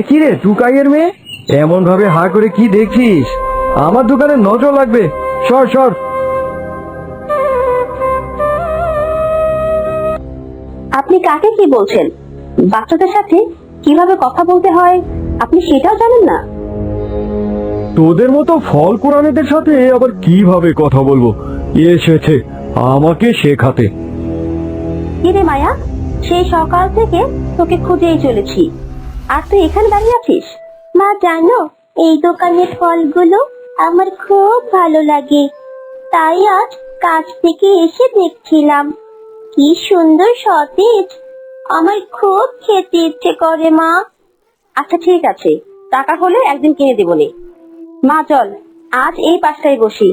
কি রে টুকাইয়ের মেয়ে, এমন ভাবে হা করে কি দেখছিস? আমার দোকানে নজর লাগবে, সর সর। আপনি কাকে কি বলছেন? বাচ্চাদের সাথে কিভাবে কথা বলতে হয় আপনি সেটাও জানেন না? তোদের মতো ফল কোরআনেদের সাথে আবার কিভাবে কথা বলবো? এসেছে আমাকে শেখাতে। কিরে মায়া, সেই সকাল থেকে তোকে খুঁজেই চলেছি, আর তুই এখানে দাঁড়িয়ে আছিস? মা জানো, এই দোকানের ফলগুলো আমার খুব ভালো লাগে, তাই আজ কাছ থেকে এসে দেখছিলাম। কি সুন্দর সতেজ, আমার খুব খেতে ইচ্ছে করে মা। আচ্ছা ঠিক আছে, টাকা হলে একদিন কিনে দেবনি। মা চল, আজ এই পাশটায় বসি।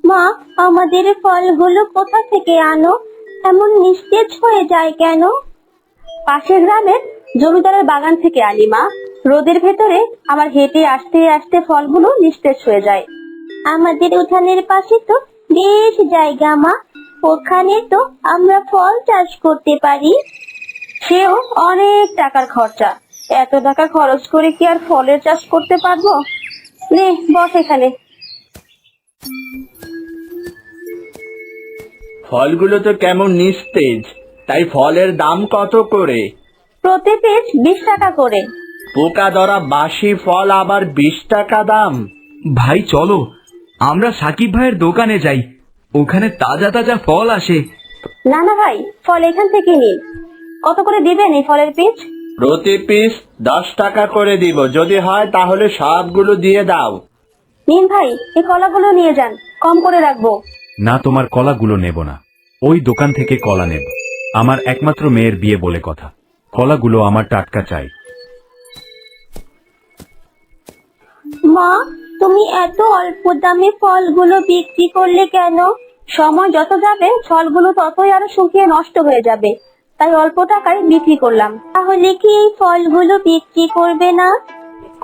মা, আমাদের ফলগুলো কোথা থেকে আনো? এমন নিস্তেজ হয়ে যায় কেন? পাশের গ্রামের জমিদারের বাগান থেকে আনি মা। রোদের ভেতরে আমার হেঁটে আসতে আসতে ফলগুলো নিস্তেজ হয়ে যায়। আমাদের উঠানের পাশে তো বেশ জায়গা মা, ওখানে তো আমরা ফল চাষ করতে পারি। সেও অনেক টাকার খরচা, এত টাকা খরচ করে কি আর ফলের চাষ করতে পারবো? নে বস এখানে। ফলগুলো তো কেমন নিস্তেজ, তাই ফলের দাম কত করে? প্রতি পিস 20 টাকা করে। পোকা ধরা বাসি ফল আবার 20 টাকা দাম? ভাই চলো, আমরা সাকিব ভাইয়ের দোকানে যাই, ওখানে তাজা তাজা ফল আসে। না না ভাই, ফল এখান থেকে নিন। কত করে দিবেন এই ফলের পিস? প্রতি পিস 10 টাকা করে দিব, যদি হয় তাহলে সবগুলো দিয়ে দাও। নিন ভাই, এই কলাগুলো নিয়ে যান, কম করে রাখবো। না, তোমার কলাগুলো নেব না, ওই দোকান থেকে কলা নেব। আমার একমাত্র মেয়ের বিয়ে বলে কথা, কলাগুলো আমার টাটকা চাই। মা, তুমি এত অল্প দামে ফলগুলো বিক্রি করলে কেন? সময় যত যাবে ফলগুলো ততই আরো শুকিয়ে নষ্ট হয়ে যাবে, তাই অল্প টাকায় বিক্রি করলাম। তাহলে কি এই ফলগুলো বিক্রি করবে না?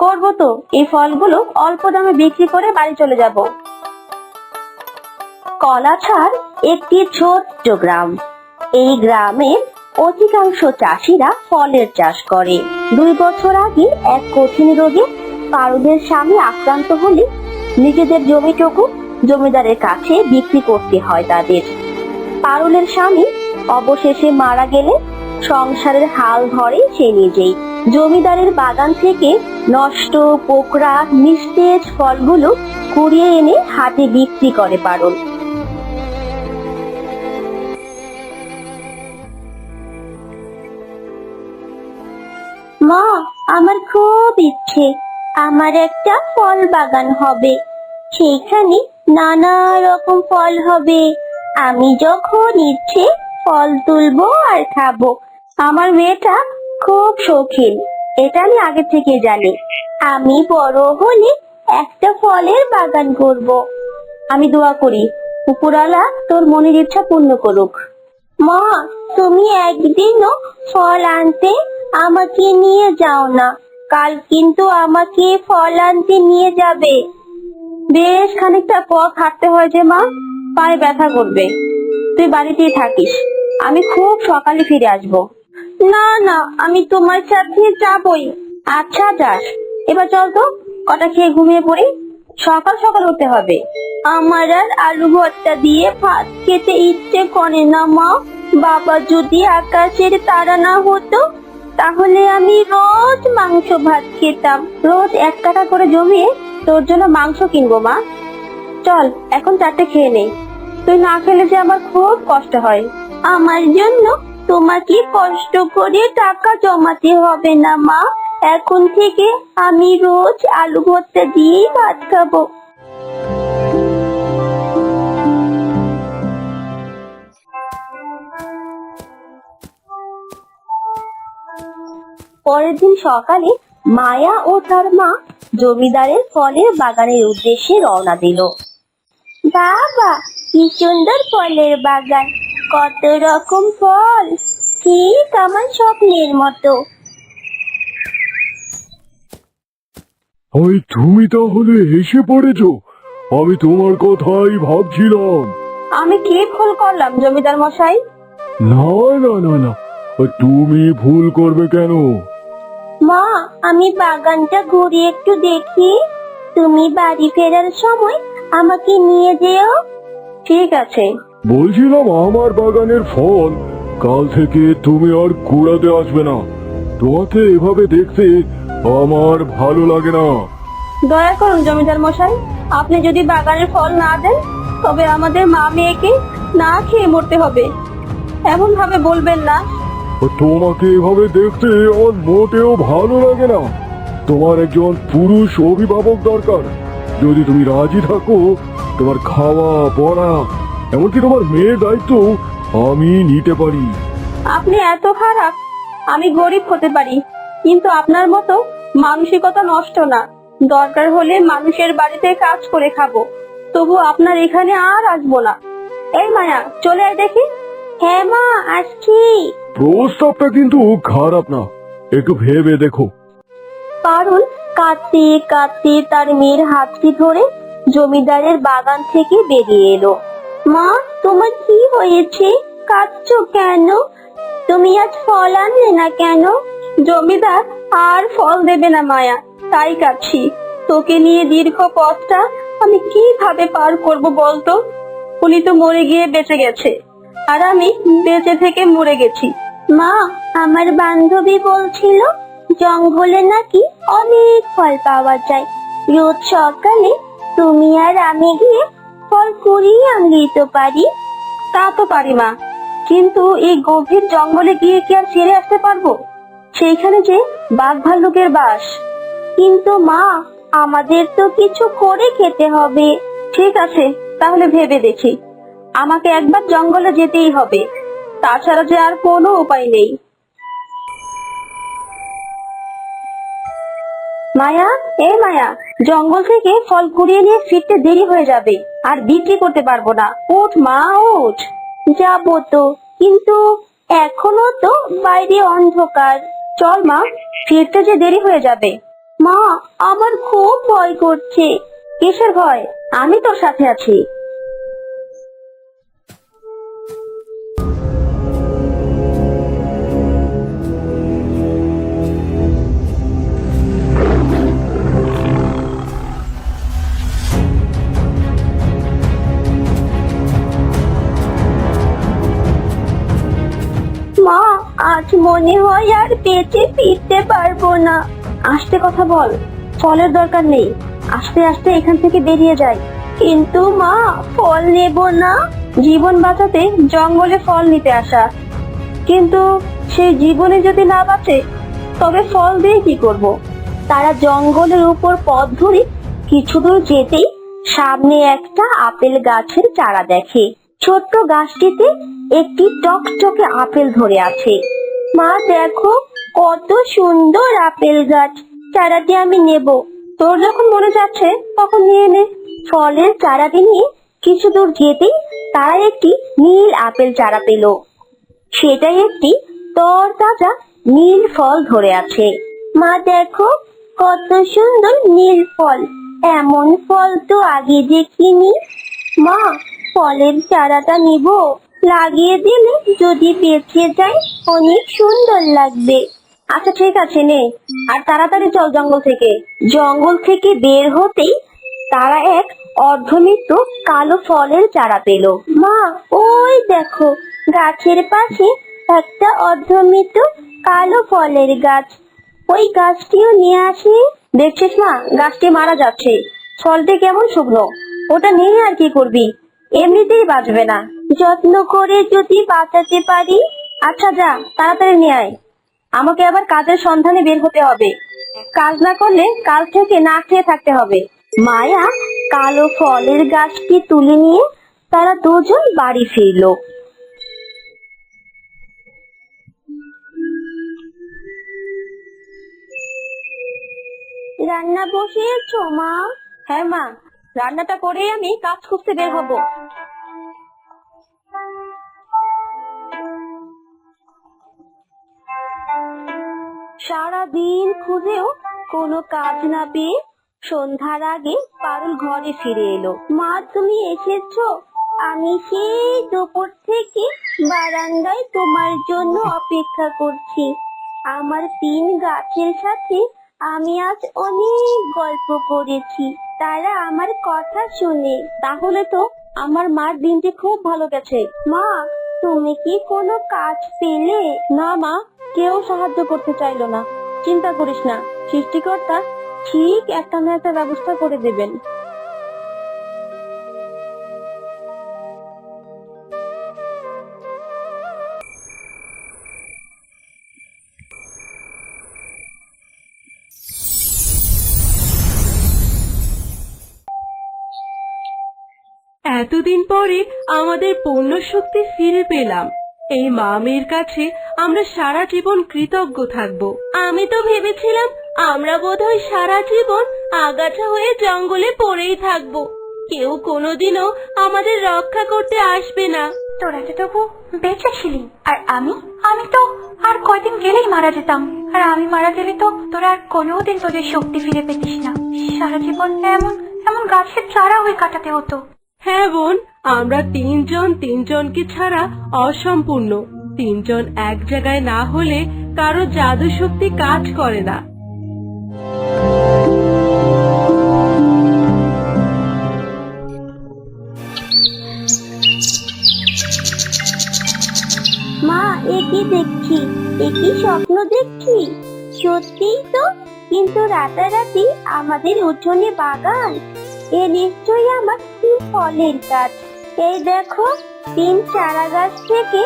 করবো তো, এই ফলগুলো অল্প দামে বিক্রি করে বাড়ি চলে যাব। কলাছাড় একটি ছোট্ট গ্রাম। এই গ্রামের অধিকাংশ চাষিরা ফলের চাষ করে। 2 বছর আগে এক কঠিন রোগে পারুলের স্বামী আক্রান্ত হলে নিজেদের জমিটুকু জমিদারের কাছে বিক্রি করতে হয় তাদের। পারুলের স্বামী অবশেষে মারা গেলে সংসারের হাল ধরে সে নিজেই। জমিদারের বাগান থেকে নষ্ট পোকরা নিস্তেজ ফলগুলো কুড়িয়ে এনে হাটে বিক্রি করে পারুল। মা, আমার খুব ইচ্ছে আমার একটা ফল বাগান হবে, সেখানে নানা রকম ফল হবে। আমি যখন ইচ্ছে ফল তুলবো আর খাবো। আমার মেয়েটা খুব শৌখিন, এটা আমি আগে থেকে জানি। আমি বড় হলে একটা ফলের বাগান করব। আমি দোয়া করি উপরওয়ালা তোর মনের ইচ্ছা পূর্ণ করুক। মা, তুমি একদিনও ফল আনতে আমাকে নিয়ে যাও না, কাল কিন্তু আমাকে ফল আনতে নিয়ে যাবে। বেশ খানিকটা পথ হাঁটতে হয় যে মা, পায়ে ব্যথা করবে। তুই বাড়িতেই থাকিস, আমি খুব সকালে ফিরে আসব। না না, আমি তোমার সাথে যাবই। আচ্ছা যাস, এবার চল তো, কটা খেয়ে ঘুমিয়ে পড়ি, সকাল সকাল উঠতে হবে। আমার আর আলু ভর্তা দিয়ে ভাত খেতে ইচ্ছে করে না মা। বাবা যদি আকাশের তারা না হতো, তাহলে আমি রোজ মাংস ভাত খেতাম। রোজ 1 টাকা করে জমিয়ে তোর জন্য মাংস কিনবো মা। চল এখন 4টে খেয়ে নে, তুই না খেলে যে আমার খুব কষ্ট হয়। আমার জন্য তোমাকে কষ্ট করে টাকা জমাতে হবে না মা, এখন থেকে আমি রোজ আলু ভর্তা দিয়েই ভাত খাবো। পরের দিন সকালে মায়া ও তার মা জমিদারের ফলের বাগানের উদ্দেশ্যে রওনা দিল। বাবা, কি সুন্দর ফলের বাগান, কত রকম ফল, ঠিক আমার স্বপ্নের মতো। ওই তুমি তাহলে এসে পড়েছো, আমি তোমার কথাই ভাবছিলাম। আমি কি ভুল করলাম জমিদার মশাই? না না না না, তুমি ভুল করবে কেন? মা, আমি বাগানটা ঘুরে একটু দেখি। তুমি বাড়ি ফেরার সময় আমাকে নিয়ে যেও। ঠিক আছে। বলছিলাম আমার বাগানের ফল কাল থেকে তুমি আর কুড়াতে আসবে না। তোমাকে এভাবে দেখতে আমার ভালো লাগে না। দয়া করুন জমিদার মশাই, আপনি যদি বাগানের ফল না দেন তবে আমাদের মা মেয়েকে না খেয়ে মরতে হবে। এমন ভাবে বলবেন না। তোমাকে এভাবে দেখতে আমার মোটেও ভালো লাগে না। তোমার একজন পুরুষ অভিভাবক দরকার। যদি তুমি রাজি থাকো, তোমার খাওয়া পড়া এমনকি তোমার মেয়ের দায়িত্ব আমি নিতে পারি। আপনি এত খারাপ? আমি গরিব হতে পারি, কিন্তু আপনার মতো মানসিকতা নষ্ট না। দরকার হলে মানুষের বাড়িতে কাজ করে খাবো, তবু আপনার এখানে আর আসবো না। এই মায়া, চলে আয় দেখি। হ্যাঁ মা, আসছি। প্রস্তাবটা কিন্তু খারাপ না, একটু ভেবে দেখো। পারুল কাঁদতে কাঁদতে তার মেয়ের হাতটি ধরে জমিদারের বাগান থেকে বেরিয়ে এলো। মা, তোমার কি হয়েছে? কাঁদছো কেন? তুমি আজ ফল আনলে না কেন? জমিদার আর ফল দেবে না মায়া, তাই কাঁদছি। তোকে নিয়ে দীর্ঘ পথটা আমি কিভাবে পার করব বলতো? উনি তো মরে গিয়ে বেঁচে গেছে, আর আমি বেঁচে থেকে মরে গেছি। মা, আমার বান্ধবী বলছিল জঙ্গলে নাকি অনেক ফল পাওয়া যায়। রোজ সকালে তুমি আর আমি গিয়ে ফল কুড়িয়ে আনলেই তো পারি। তা তো পারি মা, কিন্তু এই গভীর জঙ্গলে গিয়ে কি আর ফিরে আসতে পারবো? সেইখানে যে বাঘ ভাল্লুকের বাস। কিন্তু মা, আমাদের তো কিছু করে খেতে হবে। ঠিক আছে, তাহলে ভেবে দেখি। আমাকে একবার জঙ্গলে যেতেই হবে, তাছাড়া যে আর কোনো উপায় নেই। মায়া, এ মায়া, জঙ্গল থেকে ফল কুড়িয়ে নিয়ে ফিরতে দেরি হয়ে যাবে, আর বিক্রি করতে পারবো না। উঠ মা, উঠ। যাবো তো, কিন্তু এখনো তো বাইরে অন্ধকার। চল মা, ফিরতে যে দেরি হয়ে যাবে। মা, আমার খুব ভয় করছে। কিসের ভয়? আমি তোর সাথে আছি। মা, আজ মনে হয় আর বেঁচে ফিরতে পারবো না। আস্তে কথা বল, ফলের দরকার নেই। আস্তে আস্তে এখান থেকে বেরিয়ে যাই। কিন্তু মা, ফল নেব না। জীবন বাঁচাতে জঙ্গলে ফল নিতে আসা, কিন্তু সেই জীবনে যদি না বাঁচে তবে ফল দিয়ে কি করব? তারা জঙ্গলের উপর পথ ধরে কিছু দূর যেতেই সামনে একটা আপেল গাছের চারা দেখে। ছোট্ট গাছটিতে একটি টকটকে আপেল ধরে আছে। মা দেখো, কত সুন্দর আপেল গাছ। চারাটি আমি নেব। তোর যখন মনে যাচ্ছে তখন নিয়ে নে। ফলের চারাটি নিয়ে কিছু দূর যেতেই তারা একটি নীল আপেল চারা পেল। সেটাই একটি তরতাজা নীল ফল ধরে আছে। মা দেখো, কত সুন্দর নীল ফল। এমন ফল তো আগে দেখিনি। মা, ফলের চারাটা নিব। লাগিয়ে দিলে যদি বেঁচে যায় অনেক সুন্দর লাগবে। আচ্ছা ঠিক আছে, নে। আর তাড়াতাড়ি চল জঙ্গল থেকে। জঙ্গল থেকে বের হতেই তারা এক অর্ধমৃত্যু কালো ফলের চারা পেল। মা, ওই দেখো, গাছের পাশে একটা অর্ধমৃত্যু কালো ফলের গাছ। ওই গাছটিও নিয়ে আসি। দেখছিস না, গাছটি মারা যাচ্ছে। ফলটি কেমন শুকনো। ওটা নিয়ে আর কি করবি? এমনিতেই বাঁচবে না। যত্ন করে যদি বাঁচাতে পারি। আচ্ছা যা, তাড়াতাড়ি নিয়ে আয়। আমাকে আবার কাজের সন্ধানে বের হতে হবে। কাজ না করলে কাল থেকে না খেয়ে থাকতে হবে। মায়া কালো ফলের গাছটি তুলে নিয়ে তারা দুজন বাড়ি ফিরল। রান্না বসিয়েছো মা? হ্যাঁ মা, রান্নাটা করে আমি কাজ খুঁজতে বের হব। সারাদিন খুঁজেও কোনো কাজ না পেয়ে সন্ধ্যার আগে পারুল ঘরে ফিরে এলো। মা, তুমি এসেছো? আমি সেই দুপুর থেকে বারান্দায় তোমার জন্য অপেক্ষা করছি। আমার 3 গাছের সাথে আমি আজ অনেক গল্প করেছি, তারা আমার কথা শুনে। তাহলে তো আমার মার দিনটি খুব ভালো গেছে। মা, তুমি কি কোনো কাজ পেলে? না মা, কেউ সাহায্য করতে চাইলো না। চিন্তা করিস না, সৃষ্টিকর্তা ঠিক একটা না একটা ব্যবস্থা করে দেবেন। এতদিন পরে আমাদের পূর্ণ শক্তি ফিরে পেলাম। এই মা মেয়ের কাছে আমরা সারা জীবন কৃতজ্ঞ থাকব। আমি তো ভেবেছিলাম আমরা বোধহয় সারা জীবন আগাছা হয়ে জঙ্গলে পড়েই থাকব, কেউ কোনোদিনও আমাদের রক্ষা করতে আসবে না। তোরা তো তবু বেঁচে ছিলি, আর আমি তো আর কয়দিন গেলেই মারা যেতাম। আর আমি মারা গেলে তো তোরা আর কোনোদিন তোদের শক্তি ফিরে পেতিস না। সারা জীবন এমন এমন গাছের চারা হয়ে কাটাতে হতো। হ্যাঁ বোন, আমরা 3 জন 3 জনকে ছাড়া অসম্পূর্ণ। 3 জন এক জায়গায় না হলে কারো জাদু শক্তি কাজ করে না। মা, এ কি দেখছি? এ কি স্বপ্ন দেখছি? সত্যিই তো, কিন্তু রাতারাতি আমাদের উঠোনে বাগান। এ নিশ্চয়ই আমার 3 ফলের গাছ। এই দেখো, 3 চারা গাছ থেকে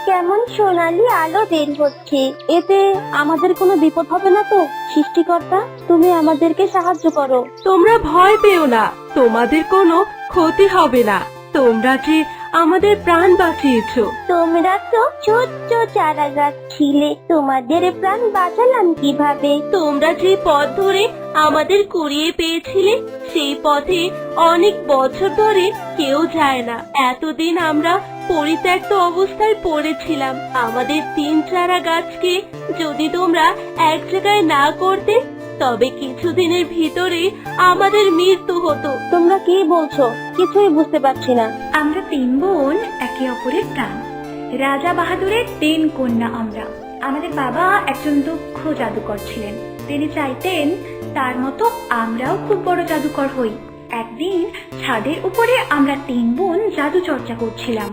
কেমন সোনালি আলো বের হচ্ছে। এতে আমাদের কোনো বিপদ হবে না তো? সৃষ্টিকর্তা, তুমি আমাদেরকে সাহায্য করো। তোমরা ভয় পেও না, তোমাদের কোনো ক্ষতি হবে না। তোমরা যে আমাদের প্রাণ বাঁচিয়েছো। তোমরা তো ছোট্ট চারা গাছ ছিলে, তোমাদের প্রাণ বাঁচালাম কিভাবে? তোমরা যে পথ ধরে আমাদের কুড়িয়ে পেয়েছিলে, সেই পথে অনেক বছর ধরে কেউ যায় না। এতদিন আমরা পরিত্যক্ত অবস্থায় পড়েছিলাম। আমাদের 3 চারা গাছকে যদি তোমরা এক জায়গায় না করতে, তবে কিছুদিনের ভিতরে আমাদের মৃত্যু হতো। তোমরা কি বলছো? কিছুই বুঝতে পারছি না। আমরা 3 বোন একে অপরের প্রাণ। রাজা বাহাদুরের 3 কন্যা আমরা। আমাদের বাবা একজন দক্ষ জাদুকর ছিলেন। তিনি চাইতেন তার মতো আমরাও খুব বড় জাদুকর হই। একদিন ছাদের উপরে আমরা 3 বোন জাদু চর্চা করছিলাম।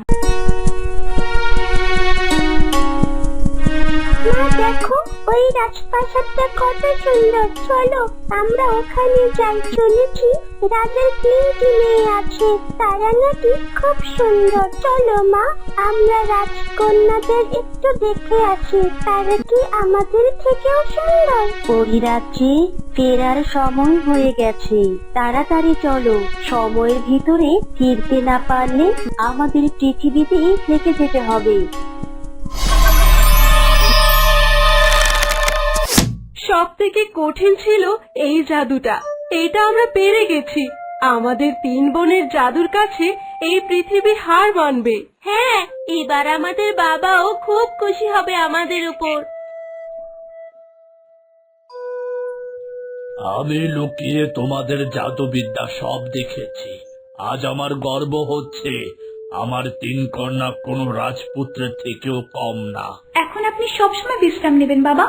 মা, দেখো, ওই রাজপ্রাসাদটা কত সুন্দর। চলো আমরা ওখানে যাই। শুনেছি রাজার 3টি মেয়ে আছে, তারা নাকি খুব সুন্দর। চলো মা, আমরা রাজকন্যাদের একটু দেখে আসি, তারা কি আমাদের থেকেও সুন্দর? পরিরাজ্যে ফেরার সময় হয়ে গেছে, তাড়াতাড়ি চলো। সময়ের ভিতরে ফিরতে না পারলে আমাদের পৃথিবীতেই থেকে যেতে হবে। সব থেকে কঠিন ছিল এই জাদুটা। এটা আমরা পেরে গেছি। আমাদের 3 বোনের জাদুর কাছে এই পৃথিবী হার মানবে। হ্যাঁ, এবার আমাদের বাবাও খুব খুশি হবে আমাদের উপর। আমি লুকিয়ে তোমাদের জাদুবিদ্যা সব দেখেছি। আজ আমার গর্ব হচ্ছে, আমার 3 কন্যা কোনো রাজপুত্রের থেকেও কম না। এখন আপনি সবসময় বিশ্রাম নেবেন বাবা।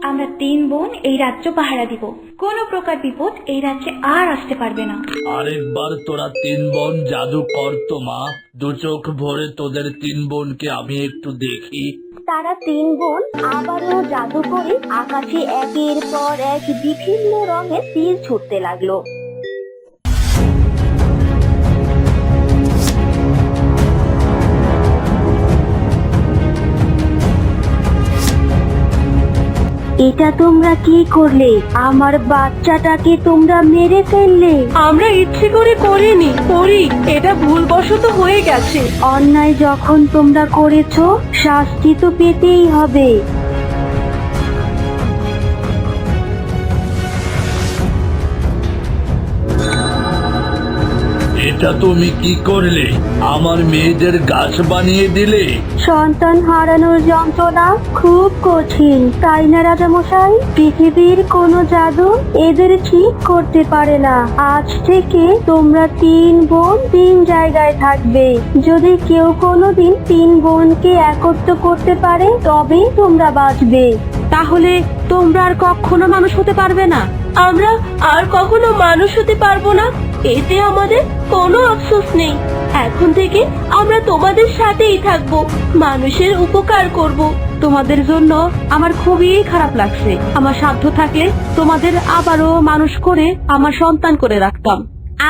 আমরা 3 বোন এই রাজ্য পাহারা দিব। কোনো প্রকার বিপদ এই রাজ্যে আর আসতে পারবে না। আরেকবার তোরা 3 বোন জাদু কর তো মা। 2 চোখ ভরে তোদের 3 বোনকে আমি একটু দেখি। তারা 3 বোন আবারও জাদু করে আকাশে একের পর এক বিভিন্ন রঙের তীর ছুটতে লাগলো। এটা তোমরা কি করলে? আমার বাচ্চাটাকে তোমরা মেরে ফেললে। আমরা ইচ্ছে করে করিনি, এটা ভুলবশত হয়ে গেছে। অন্যায় যখন তোমরা করেছো, শাস্তি তো পেতেই হবে। এটা এটা তুমি কি করলে? আমার মেয়েদের গাছ বানিয়ে দিলে। সন্তান হারানোর যন্ত্রণা খুব কঠিন, তাই না রাজামশাই? পৃথিবীর কোনো জাদু এদের ঠিক করতে পারে না। আজ থেকে তোমরা 3 বোন 3 জায়গায় থাকবে। যদি কেউ কোনোদিন 3 বোনকে একত্র করতে পারে তবে তোমরা বাঁচবে। তাহলে তোমরা আর কখনো মানুষ হতে পারবে না? আমরা আর কখনো মানুষ হতে পারবো না, এতে আমাদের কোনো আফসোস নেই। এখন থেকে আমরা তোমাদের সাথেই থাকবো, মানুষের উপকার করব। তোমাদের জন্য আমার খুবই খারাপ লাগছে। আমার সাধ্য থাকলে তোমাদের আবারও মানুষ করে আমার সন্তান করে রাখতাম।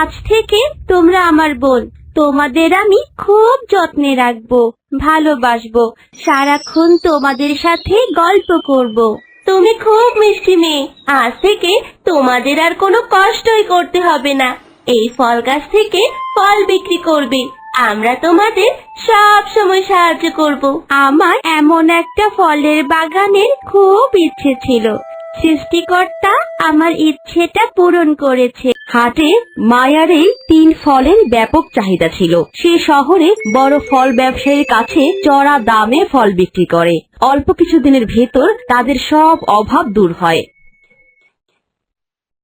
আজ থেকে তোমরা আমার বোন, তোমাদের আমি খুব যত্নে রাখবো, ভালোবাসবো, সারাক্ষণ তোমাদের সাথে গল্প করব। তুমি খুব মিষ্টি মেয়ে, আজ থেকে তোমাদের আর কোনো কষ্টই করতে হবে না। এই ফল গাছ থেকে ফল বিক্রি করবে, আমরা তোমাদের সব সময় সাহায্য করব। আমার এমন একটা ফলের বাগানের খুব ইচ্ছে ছিল, সৃষ্টিকর্তা আমার ইচ্ছেটা পূরণ করেছে। হাটে মায়ার এই 3 ফলের ব্যাপক চাহিদা ছিল। সে শহরে বড় ফল ব্যবসায়ীর কাছে চড়া দামে ফল বিক্রি করে। অল্প কিছুদিনের ভেতর তাদের সব অভাব দূর হয়।